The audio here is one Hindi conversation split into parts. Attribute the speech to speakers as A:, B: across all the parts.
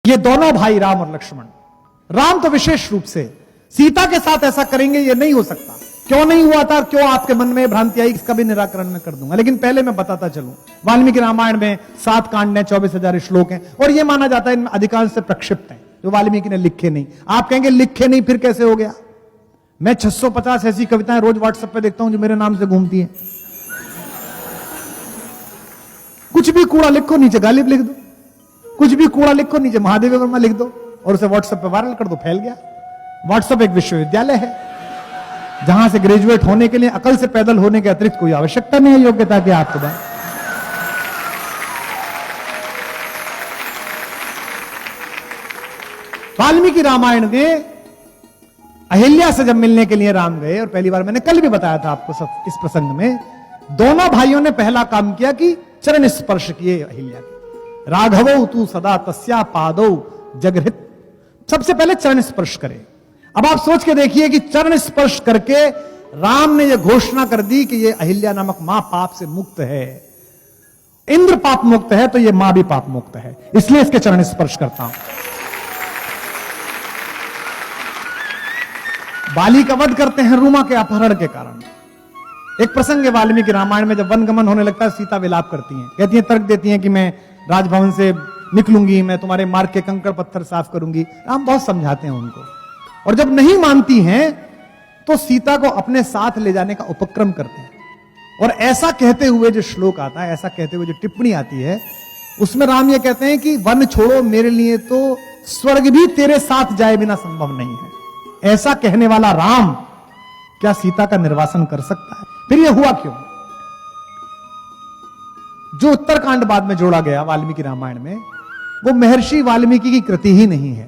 A: ये दोनों भाई राम और लक्ष्मण, राम तो विशेष रूप से सीता के साथ ऐसा करेंगे ये नहीं हो सकता। क्यों नहीं हुआ था, क्यों आपके मन में भ्रांति आई, इसका भी निराकरण मैं कर दूंगा। लेकिन पहले मैं बताता चलूं, वाल्मीकि रामायण में 7 कांड हैं, 24,000 श्लोक हैं और यह माना जाता है इनमें अधिकांश से प्रक्षिप्त हैं जो वाल्मीकि ने लिखे नहीं। आप कहेंगे लिखे नहीं फिर कैसे हो गया? मैं 650 ऐसी कविताएं रोज व्हाट्सएप पे देखता हूं जो मेरे नाम से घूमती हैं। कुछ भी कूड़ा लिखो नीचे गालिब लिख दो, कुछ भी कूड़ा लिखो नीचे महादेव वर्मा लिख दो और उसे व्हाट्सएप पे वायरल कर दो, फैल गया। व्हाट्सएप एक विश्वविद्यालय है जहां से ग्रेजुएट होने के लिए अकल से पैदल होने के अतिरिक्त कोई आवश्यकता नहीं है योग्यता की आपके पास। वाल्मीकि रामायण में अहिल्या से जब मिलने के लिए राम गए, और पहली बार मैंने कल भी बताया था आपको सब इस प्रसंग में, दोनों भाइयों ने पहला काम किया कि चरण स्पर्श किए अहिल्या के। राघवो तू सदा तस्या पादो जगृत, सबसे पहले चरण स्पर्श करे। अब आप सोच के देखिए कि चरण स्पर्श करके राम ने यह घोषणा कर दी कि यह अहिल्या नामक मां पाप से मुक्त है। इंद्र पाप मुक्त है तो यह मां भी पाप मुक्त है, इसलिए इसके चरण स्पर्श करता हूं। बाली का वध करते हैं रूमा के अपहरण के कारण। एक प्रसंग है वाल्मीकि रामायण में, जब वनगमन होने लगता है सीता विलाप करती हैं, कहती हैं, तर्क देती हैं कि मैं राजभवन से निकलूंगी, मैं तुम्हारे मार्ग के कंकड़ पत्थर साफ करूंगी। राम बहुत समझाते हैं उनको, और जब नहीं मानती हैं तो सीता को अपने साथ ले जाने का उपक्रम करते हैं। और ऐसा कहते हुए जो श्लोक आता है, ऐसा कहते हुए जो टिप्पणी आती है, उसमें राम ये कहते हैं कि वन छोड़ो मेरे लिए तो स्वर्ग भी तेरे साथ जाए बिना संभव नहीं है। ऐसा कहने वाला राम क्या सीता का निर्वासन कर सकता है? फिर यह हुआ क्यों? जो उत्तरकांड बाद में जोड़ा गया वाल्मीकि रामायण में, वो महर्षि वाल्मीकि की कृति ही नहीं है।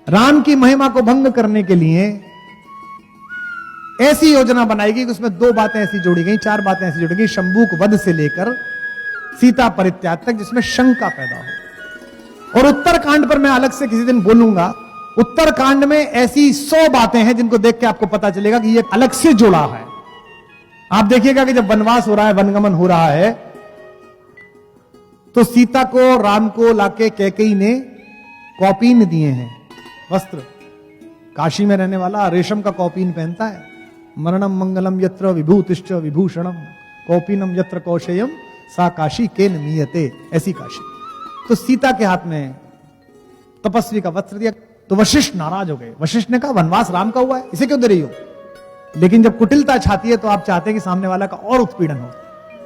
A: राम की महिमा को भंग करने के लिए ऐसी योजना बनाई गई कि उसमें 2 बातें ऐसी जोड़ी गई, 4 बातें ऐसी जोड़ी गई, शंभूक वध से लेकर सीता परित्याग तक, जिसमें शंका पैदा हो। और उत्तरकांड पर मैं अलग से किसी दिन बोलूंगा। उत्तरकांड में ऐसी 100 बातें हैं जिनको देख के आपको पता चलेगा कि ये अलग से जुड़ा है। आप देखिएगा कि जब वनवास हो रहा है, वनगमन हो रहा है, तो सीता को राम को लाके कैकेयी ने कौपीन दिए हैं, वस्त्र। काशी में रहने वाला रेशम का कौपीन पहनता है। मरणम मंगलम यत्र विभूतिश्च विभूषणम कौपीनम यत्र कौशेयम सा काशी केन मीयते, ऐसी काशी। तो सीता के हाथ में तपस्वी का वस्त्र दिया तो वशिष्ठ नाराज हो गए। वशिष्ठ ने कहा, वनवास राम का हुआ है, इसे क्यों दे रही हो? लेकिन जब कुटिलता छाती है तो आप चाहते हैं कि सामने वाला का और उत्पीड़न हो।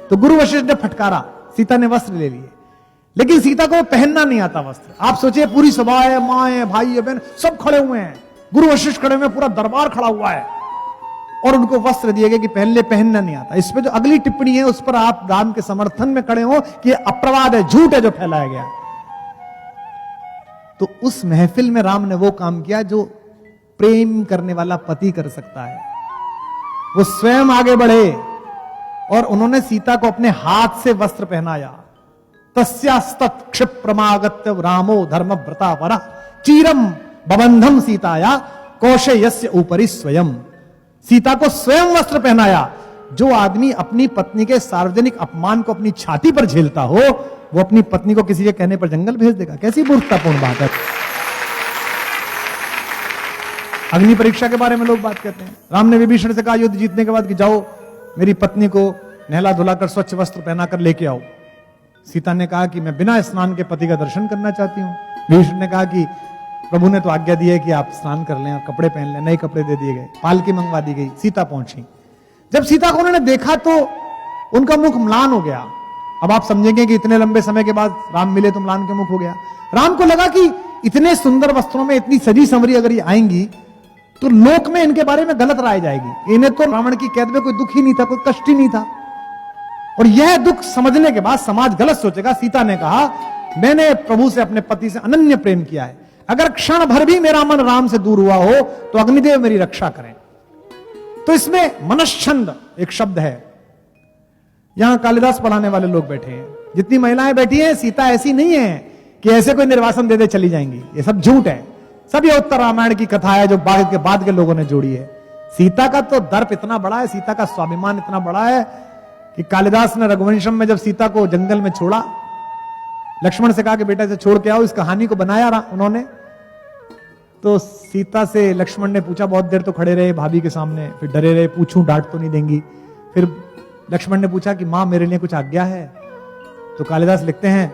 A: तो गुरु वशिष्ठ ने फटकारा, सीता ने वस्त्र ले लिए, लेकिन सीता को पहनना नहीं आता वस्त्र। आप सोचिए, पूरी सभा है, मां है, भाई है, बहन, सब खड़े हुए हैं, गुरु वशिष्ठ खड़े हुए, पूरा दरबार खड़ा हुआ है, और उनको वस्त्र दिए गए कि पहले पहनना नहीं आता। इस पे जो अगली टिप्पणी है उस पर आप राम के समर्थन में खड़े हो कि अप्रवाद है, झूठ है जो फैलाया गया। तो उस महफिल में राम ने वो काम किया जो प्रेम करने वाला पति कर सकता है। वो स्वयं आगे बढ़े और उन्होंने सीता को अपने हाथ से वस्त्र पहनाया। तस्यास्तत् क्षिप्रमागत्य रामो धर्मव्रता वरः चीरम बबंधम सीताया कौशेयस्य ऊपरि स्वयं। सीता को स्वयं वस्त्र पहनाया। जो आदमी अपनी पत्नी के सार्वजनिक अपमान को अपनी छाती पर झेलता हो, वो अपनी पत्नी को किसी के कहने पर जंगल भेज देगा? कैसी मूर्खतापूर्ण बात है। अग्नि परीक्षा के बारे में लोग बात कहते हैं। राम ने विभीषण से कहा युद्ध जीतने के बाद कि जाओ मेरी पत्नी को नहला धुलाकर स्वच्छ वस्त्र पहनाकर लेके आओ। सीता ने कहा कि मैं बिना स्नान के पति का दर्शन करना चाहती हूं। विभीषण ने कहा कि प्रभु ने तो आज्ञा दी है कि आप स्नान कर लें और कपड़े पहन लें। नए कपड़े दे दिए गए, पालकी मंगवा दी गई, सीता पहुंची। जब सीता को उन्होंने देखा तो उनका मुख म्लान हो गया। अब आप समझेंगे कि इतने लंबे समय के बाद राम मिले तो म्लान क्यों मुख हो गया। राम को लगा कि इतने सुंदर वस्त्रों में इतनी सजी संवरी अगर ये आएंगी तो लोक में इनके बारे में गलत राय जाएगी। इन्हें तो रावण की कैद में कोई दुख ही नहीं था, कोई कष्ट ही नहीं था, और यह दुख समझने के बाद समाज गलत सोचेगा। सीता ने कहा, मैंने प्रभु से, अपने पति से अनन्य प्रेम किया है, अगर क्षण भर भी मेरा मन राम से दूर हुआ हो तो अग्निदेव मेरी रक्षा करें। तो इसमें मनश्छंद एक शब्द है। यहां कालिदास पढ़ाने वाले लोग बैठे हैं, जितनी महिलाएं बैठी हैं, सीता ऐसी नहीं है कि ऐसे कोई निर्वासन दे दे चली जाएंगी। ये सब झूठ है। सब ये उत्तर रामायण की कथा है जो बाद के लोगों ने जोड़ी है। सीता का तो दर्प इतना बड़ा है, सीता का स्वाभिमान इतना बड़ा है कि कालिदास ने रघुवंशम में जब सीता को जंगल में छोड़ा लक्ष्मण से कहा कि बेटा इसे छोड़ के आओ, इस कहानी को बनाया उन्होंने। तो सीता से लक्ष्मण ने पूछा, बहुत देर तो खड़े रहे भाभी के सामने, फिर डरे रहे, पूछूं डांट तो नहीं देंगी। फिर लक्ष्मण ने पूछा कि मां मेरे लिए कुछ आज्ञा है? तो कालिदास लिखते हैं,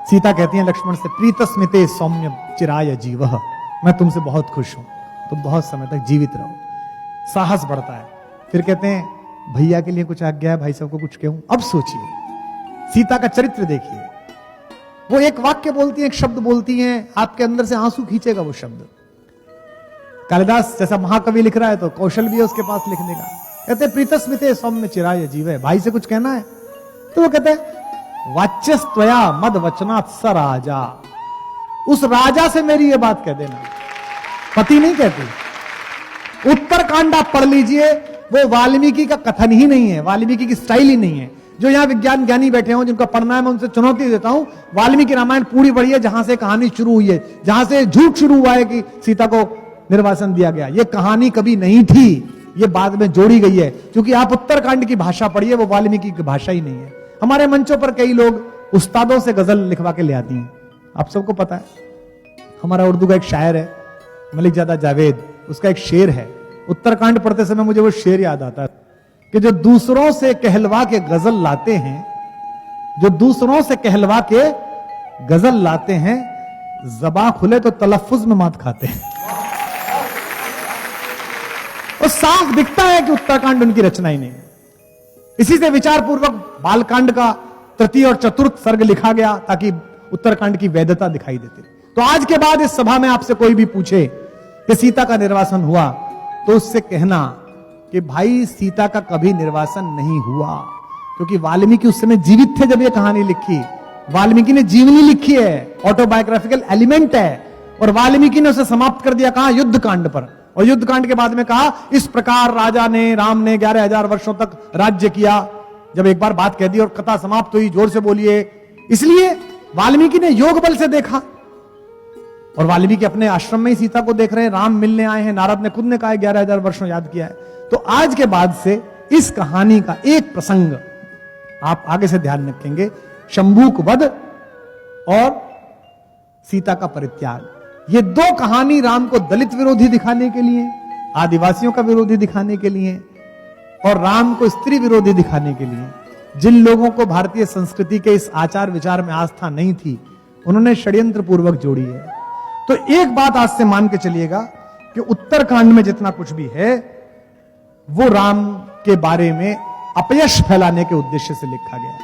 A: सीता कहती है लक्ष्मण से, प्रीतस्मिते सौम्य चिराय जीवः, मैं तुमसे बहुत खुश हूं, तुम बहुत समय तक जीवित रहो। साहस बढ़ता है। फिर कहते हैं भैया के लिए कुछ आज्ञा है, भाई साहब को कुछ कहूं। अब सोचिए, सीता का चरित्र देखिए, वो एक वाक्य बोलती है, एक शब्द बोलती हैं, आपके अंदर से आंसू खींचेगा वो शब्द। कालिदास जैसा महाकवि लिख रहा है तो कौशल भी है उसके पास लिखने का। कहते प्रीतस्मिते सौम्य चिराय जीवे, भाई से कुछ कहना है? तो वो कहते हैं वाच्यस्त्वया मद वचनात् स राजा, उस राजा से मेरी ये बात कह देना। पति नहीं कहती। उत्तरकांड आप पढ़ लीजिए, वो वाल्मीकि का कथन ही नहीं है, वाल्मीकि की स्टाइल ही नहीं है। जो यहां विज्ञान ज्ञानी बैठे हों, जिनका पढ़ना है, मैं उनसे चुनौती देता हूं, वाल्मीकि रामायण पूरी पढ़िए, जहां से कहानी शुरू हुई है, जहां से झूठ शुरू हुआ है कि सीता को निर्वासन दिया गया। ये कहानी कभी नहीं थी, ये बाद में जोड़ी गई है। क्योंकि आप उत्तरकांड की भाषा पढ़िए, वो वाल्मीकि की भाषा ही नहीं है। हमारे मंचों पर कई लोग उस्तादों से गजल लिखवा के ले आती हैं, आप सबको पता है। हमारा उर्दू का एक शायर है मलिकजादा जावेद, उसका एक शेर है, उत्तरकांड पढ़ते समय मुझे वो शेर याद आता है कि जो दूसरों से कहलवा के गजल लाते हैं, जो दूसरों से कहलवा के गजल लाते हैं, ज़बां खुले तो तलफ्फुज में मात खाते हैं। और साफ दिखता है कि उत्तरकांड उनकी रचना ही नहीं है। इसी से विचार पूर्वक बालकांड का तृतीय और चतुर्थ सर्ग लिखा गया ताकि उत्तरकांड की वैधता दिखाई देती। तो आज के बाद इस सभा में आपसे कोई भी पूछे कि सीता का निर्वासन हुआ, तो उससे कहना कि भाई सीता का कभी निर्वासन नहीं हुआ, क्योंकि वाल्मीकि उस समय जीवित थे जब ये कहानी लिखी। वाल्मीकि ने जीवनी लिखी है, ऑटोबायोग्राफिकल एलिमेंट है, और वाल्मीकि ने उसे समाप्त कर दिया कहा युद्ध कांड पर। और युद्ध कांड के बाद में कहा इस प्रकार राजा ने, राम ने 11,000 वर्षों तक राज्य किया। जब एक बार बात कह दी और कथा समाप्त हुई, जोर से बोलिए। इसलिए वाल्मीकि ने योग बल से देखा, और वाल्मीकि अपने आश्रम में ही सीता को देख रहे हैं, राम मिलने आए हैं, नारद ने खुद ने कहा 11,000 वर्षों याद किया है। तो आज के बाद से इस कहानी का एक प्रसंग आप आगे से ध्यान रखेंगे, शंभूक वध और सीता का परित्याग। ये दो कहानी राम को दलित विरोधी दिखाने के लिए, आदिवासियों का विरोधी दिखाने के लिए, और राम को स्त्री विरोधी दिखाने के लिए। जिन लोगों को भारतीय संस्कृति के इस आचार विचार में आस्था नहीं थी, उन्होंने षड्यंत्र पूर्वक जोड़ी है। तो एक बात आज से मान के चलिएगा कि उत्तरकांड में जितना कुछ भी है वो राम के बारे में अपयश फैलाने के उद्देश्य से लिखा गया,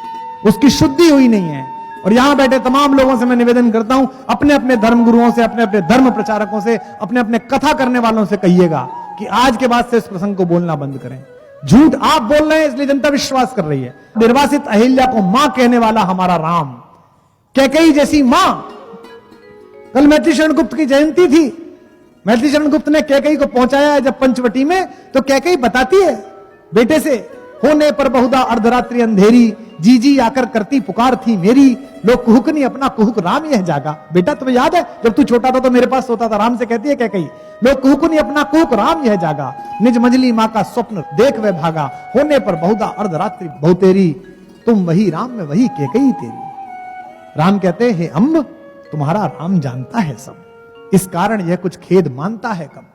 A: उसकी शुद्धि हुई नहीं है। और यहां बैठे तमाम लोगों से मैं निवेदन करता हूं, अपने अपने धर्म गुरुओं से, अपने अपने धर्म प्रचारकों से, अपने अपने कथा करने वालों से कहिएगा कि आज के बाद से इस प्रसंग को बोलना बंद करें। झूठ आप बोल रहे हैं इसलिए जनता विश्वास कर रही है। निर्वासित अहिल्या को मां कहने वाला हमारा राम, कैकेयी जैसी मां। कल मैथिली शरण गुप्त की जयंती थी, मैथिली शरण गुप्त ने कैकेयी को पहुंचाया है जब पंचवटी में, तो कैकेयी बताती है बेटे से, होने पर बहुधा अर्धरात्रि अंधेरी, जी जी आकर करती पुकार थी मेरी, लोग कुहुकनी अपना कुहुक राम यह जागा। बेटा तुम्हें याद है जब तू छोटा था तो मेरे पास सोता था, राम से कहती है कैकेयी, लोग कुहुकनी अपना कुहुक राम यह जागा, निज मंजली मां का स्वप्न देख वे भागा, होने पर बहुधा अर्धरात्रि बहुतेरी, तुम वही राम में वही कैकेयी तेरी। राम कहते हैं अम्ब तुम्हारा राम जानता है सब, इस कारण यह कुछ खेद मानता है कब।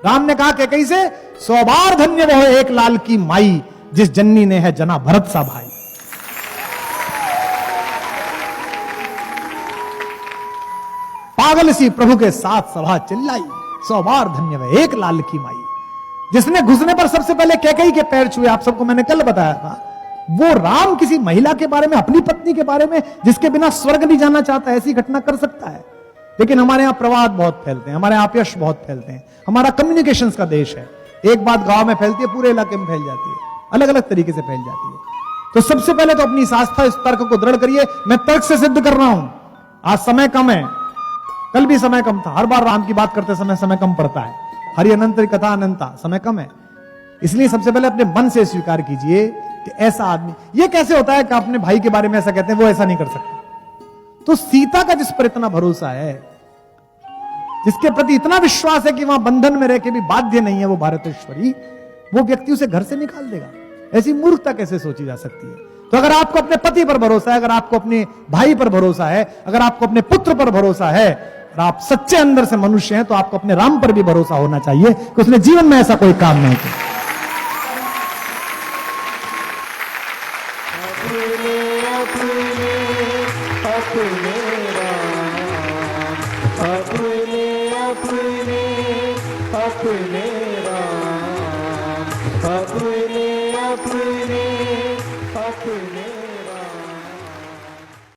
A: राम ने कहा कैकेयी से, 100 बार धन्य वो एक लाल की माई, जिस जन्नी ने है जना भरत सा भाई। पागल सी प्रभु के साथ सभा चिल्लाई, 100 बार धन्य वह एक लाल की माई, जिसने घुसने पर सबसे पहले कैकेयी के पैर छुए। आप सबको मैंने कल बताया था, वो राम किसी महिला के बारे में, अपनी पत्नी के बारे में, जिसके बिना स्वर्ग नहीं जाना चाहता, ऐसी घटना कर सकता है। लेकिन हमारे यहां प्रवाद बहुत फैलते हैं, हमारे यहां अपयश बहुत फैलते हैं। हमारा कम्युनिकेशंस का देश है, एक बात गांव में फैलती है पूरे इलाके में फैल जाती है, अलग अलग तरीके से फैल जाती है। तो सबसे पहले तो अपनी इस आस्था, इस तर्क को दृढ़ करिए। मैं तर्क से सिद्ध कर रहा हूं, आज समय कम है, कल भी समय कम था, हर बार राम की बात करते समय कम पड़ता है, हरि अनंत कथा अनंता, समय कम है। इसलिए सबसे पहले अपने मन से स्वीकार कीजिए कि ऐसा आदमी, ये कैसे होता है कि अपने भाई के बारे में ऐसा कहते हैं, वो ऐसा नहीं कर सकते। तो सीता का जिस पर इतना भरोसा है, जिसके प्रति इतना विश्वास है कि वहां बंधन में रह के भी बाध्य नहीं है वो भारतेश्वरी, वो व्यक्ति उसे घर से निकाल देगा। ऐसी मूर्खता कैसे सोची जा सकती है। तो तो अगर आपको अपने पति पर भरोसा है, अगर आपको अपने भाई पर भरोसा है, अगर आपको अपने पुत्र पर भरोसा है, और आप सच्चे अंदर से मनुष्य हैं, तो आपको अपने राम पर भी भरोसा होना चाहिए कि उसने जीवन में ऐसा कोई काम नहीं किया।
B: अपने